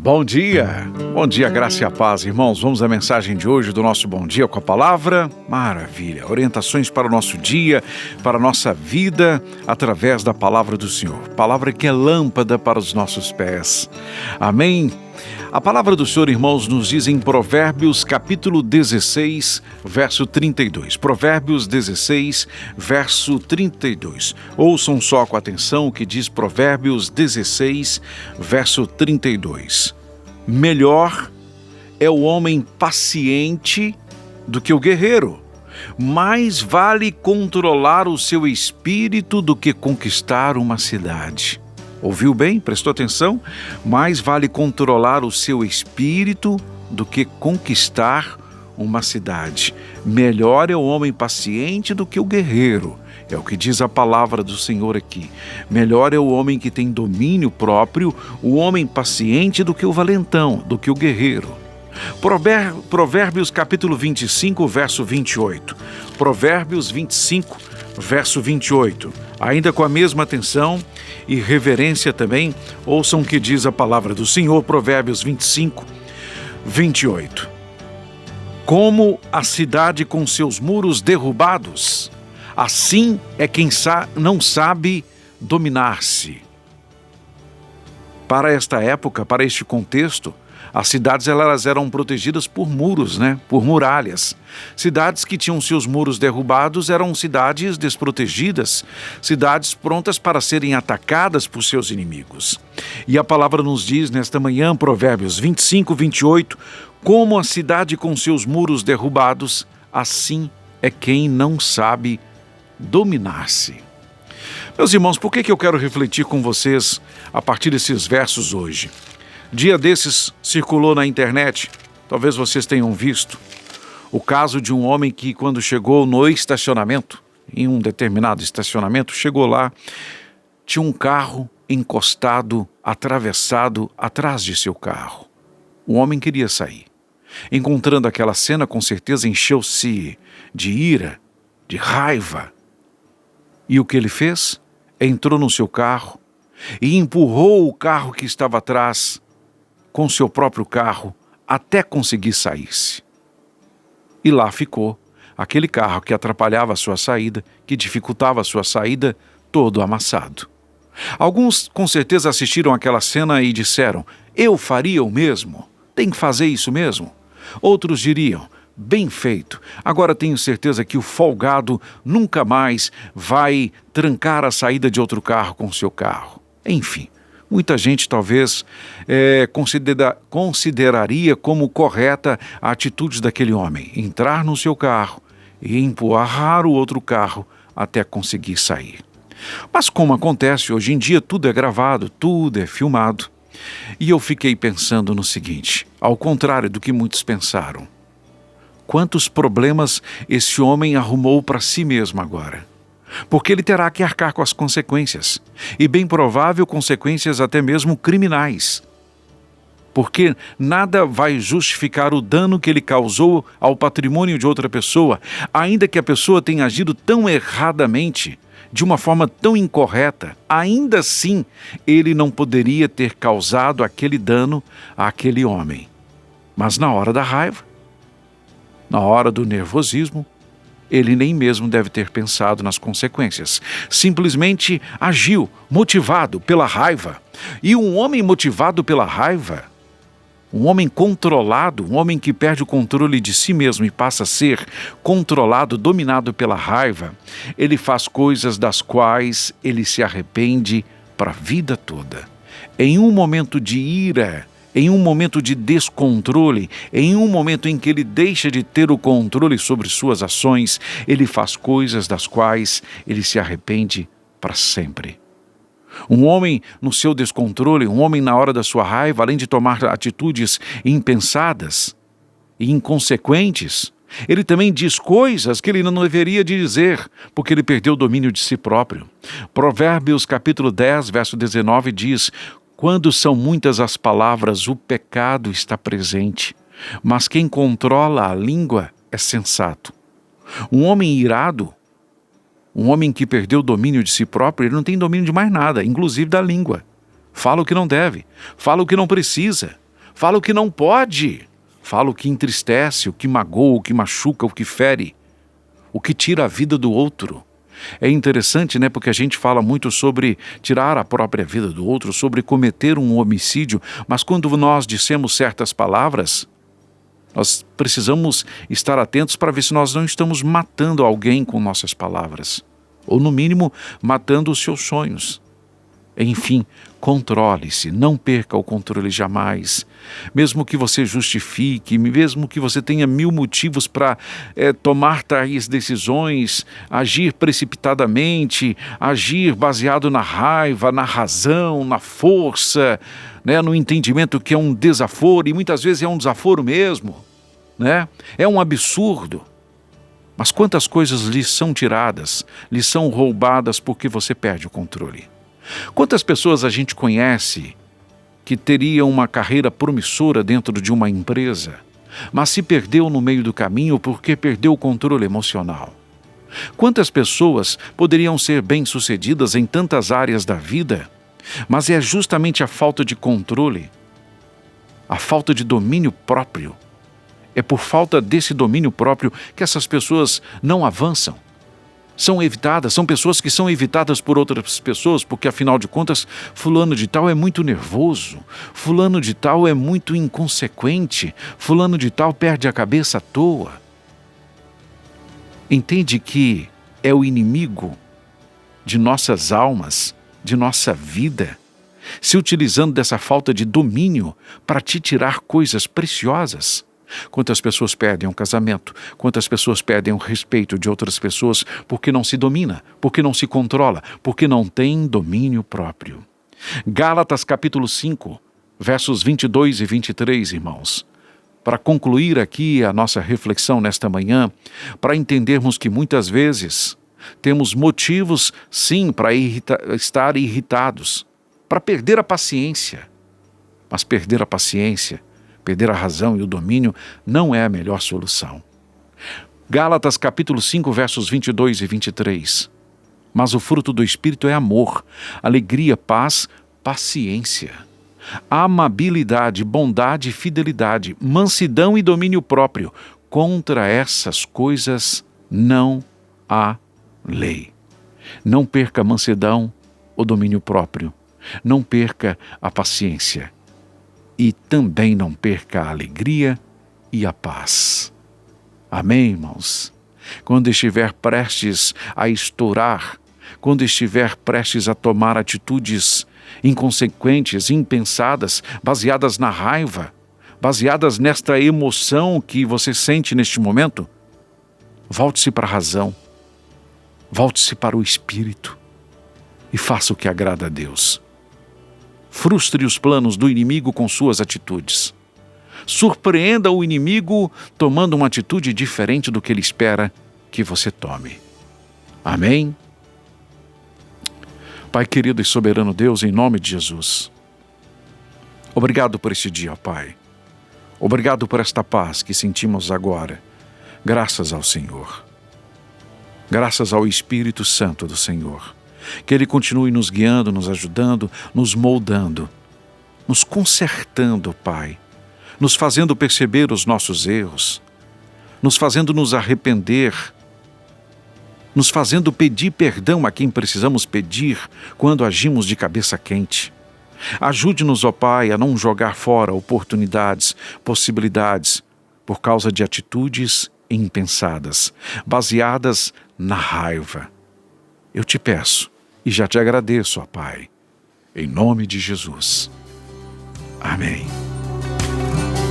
Bom dia, graça e a paz, irmãos. Vamos à mensagem de hoje do nosso Bom Dia com a Palavra. Maravilha, orientações para o nosso dia, para a nossa vida, através da Palavra do Senhor. Palavra que é lâmpada para os nossos pés. Amém? A Palavra do Senhor, irmãos, nos diz em Provérbios, capítulo 16, verso 32. Provérbios 16, verso 32. Ouçam só com atenção o que diz Provérbios 16, verso 32. Melhor é o homem paciente do que o guerreiro. Mais vale controlar o seu espírito do que conquistar uma cidade. Ouviu bem? Prestou atenção? Mais vale controlar o seu espírito do que conquistar uma cidade. Melhor é o homem paciente do que o guerreiro. É o que diz a palavra do Senhor aqui. Melhor é o homem que tem domínio próprio, o homem paciente do que o valentão, do que o guerreiro. Provérbios capítulo 25, verso 28. Provérbios 25, verso 28. Ainda com a mesma atenção e reverência também, ouçam o que diz a palavra do Senhor, Provérbios 25, 28. Como a cidade com seus muros derrubados, assim é quem não sabe dominar-se. Para esta época, para este contexto, as cidades elas eram protegidas por muros, por muralhas. Cidades que tinham seus muros derrubados eram cidades desprotegidas, cidades prontas para serem atacadas por seus inimigos. E a palavra nos diz nesta manhã, Provérbios 25, 28, como a cidade com seus muros derrubados, assim é quem não sabe dominar-se. Meus irmãos, por que eu quero refletir com vocês a partir desses versos hoje? Dia desses circulou na internet, talvez vocês tenham visto, o caso de um homem que quando chegou no estacionamento, em um determinado estacionamento, chegou lá, tinha um carro encostado, atravessado atrás de seu carro. O homem queria sair. Encontrando aquela cena, com certeza encheu-se de ira, de raiva. E o que ele fez? Entrou no seu carro e empurrou o carro que estava atrás com seu próprio carro até conseguir sair-se. E lá ficou aquele carro que atrapalhava a sua saída, que dificultava a sua saída, todo amassado. Alguns com certeza assistiram aquela cena e disseram: eu faria o mesmo, tem que fazer isso mesmo. Outros diriam: bem feito, agora tenho certeza que o folgado nunca mais vai trancar a saída de outro carro com seu carro. Enfim, muita gente talvez consideraria como correta a atitude daquele homem, entrar no seu carro e empurrar o outro carro até conseguir sair. Mas como acontece hoje em dia, tudo é gravado, tudo é filmado. E eu fiquei pensando no seguinte, ao contrário do que muitos pensaram. Quantos problemas esse homem arrumou para si mesmo agora? Porque ele terá que arcar com as consequências, e bem provável consequências até mesmo criminais. Porque nada vai justificar o dano que ele causou ao patrimônio de outra pessoa, ainda que a pessoa tenha agido tão erradamente, de uma forma tão incorreta, ainda assim ele não poderia ter causado aquele dano àquele homem. Mas na hora da raiva, na hora do nervosismo, ele nem mesmo deve ter pensado nas consequências. Simplesmente agiu, motivado pela raiva. E um homem motivado pela raiva, um homem controlado, um homem que perde o controle de si mesmo e passa a ser controlado, dominado pela raiva, ele faz coisas das quais ele se arrepende para a vida toda. Em um momento de ira, em um momento de descontrole, em um momento em que ele deixa de ter o controle sobre suas ações, ele faz coisas das quais ele se arrepende para sempre. Um homem no seu descontrole, um homem na hora da sua raiva, além de tomar atitudes impensadas e inconsequentes, ele também diz coisas que ele não deveria dizer, porque ele perdeu o domínio de si próprio. Provérbios capítulo 10, verso 19 diz: quando são muitas as palavras, o pecado está presente, mas quem controla a língua é sensato. Um homem irado, um homem que perdeu o domínio de si próprio, ele não tem domínio de mais nada, inclusive da língua. Fala o que não deve, fala o que não precisa, Fala o que não pode. Fala o que entristece, o que magoa, o que machuca, o que fere, o que tira a vida do outro. É interessante, né? Porque a gente fala muito sobre tirar a própria vida do outro, sobre cometer um homicídio, mas quando nós dissemos certas palavras, nós precisamos estar atentos para ver se nós não estamos matando alguém com nossas palavras, ou no mínimo, matando os seus sonhos. Enfim, controle-se, não perca o controle jamais. Mesmo que você justifique, mesmo que você tenha 1000 motivos para tomar tais decisões, agir precipitadamente, agir baseado na raiva, na razão, na força, né, no entendimento que é um desaforo, e muitas vezes é um desaforo mesmo, né? É um absurdo. Mas quantas coisas lhe são tiradas, lhe são roubadas porque você perde o controle? Quantas pessoas a gente conhece que teriam uma carreira promissora dentro de uma empresa, mas se perdeu no meio do caminho porque perdeu o controle emocional? Quantas pessoas poderiam ser bem-sucedidas em tantas áreas da vida, mas é justamente a falta de controle, a falta de domínio próprio. É por falta desse domínio próprio que essas pessoas não avançam. São evitadas, são pessoas que são evitadas por outras pessoas, porque afinal de contas, fulano de tal é muito nervoso, fulano de tal é muito inconsequente, fulano de tal perde a cabeça à toa. Entende que é o inimigo de nossas almas, de nossa vida, se utilizando dessa falta de domínio para te tirar coisas preciosas? Quantas pessoas perdem um casamento, quantas pessoas perdem o respeito de outras pessoas porque não se domina, porque não se controla, porque não tem domínio próprio. Gálatas capítulo 5, versos 22 e 23, irmãos. Para concluir aqui a nossa reflexão nesta manhã, para entendermos que muitas vezes temos motivos, sim, para estar irritados, para perder a paciência, mas perder a paciência, perder a razão e o domínio não é a melhor solução. Gálatas capítulo 5, versos 22 e 23. Mas o fruto do Espírito é amor, alegria, paz, paciência, amabilidade, bondade e fidelidade, mansidão e domínio próprio. Contra essas coisas não há lei. Não perca a mansidão, o domínio próprio. Não perca a paciência. E também não perca a alegria e a paz. Amém, irmãos? Quando estiver prestes a estourar, quando estiver prestes a tomar atitudes inconsequentes, impensadas, baseadas na raiva, baseadas nesta emoção que você sente neste momento, volte-se para a razão, volte-se para o Espírito e faça o que agrada a Deus. Frustre os planos do inimigo com suas atitudes. Surpreenda o inimigo tomando uma atitude diferente do que ele espera que você tome. Amém? Pai querido e soberano Deus, em nome de Jesus, obrigado por este dia, ó Pai. Obrigado por esta paz que sentimos agora, graças ao Senhor. Graças ao Espírito Santo do Senhor. Que Ele continue nos guiando, nos ajudando, nos moldando, nos consertando, Pai, nos fazendo perceber os nossos erros, nos fazendo nos arrepender, nos fazendo pedir perdão a quem precisamos pedir quando agimos de cabeça quente. Ajude-nos, ó Pai, a não jogar fora oportunidades, possibilidades, por causa de atitudes impensadas, baseadas na raiva. Eu te peço e já te agradeço, ó Pai, em nome de Jesus. Amém.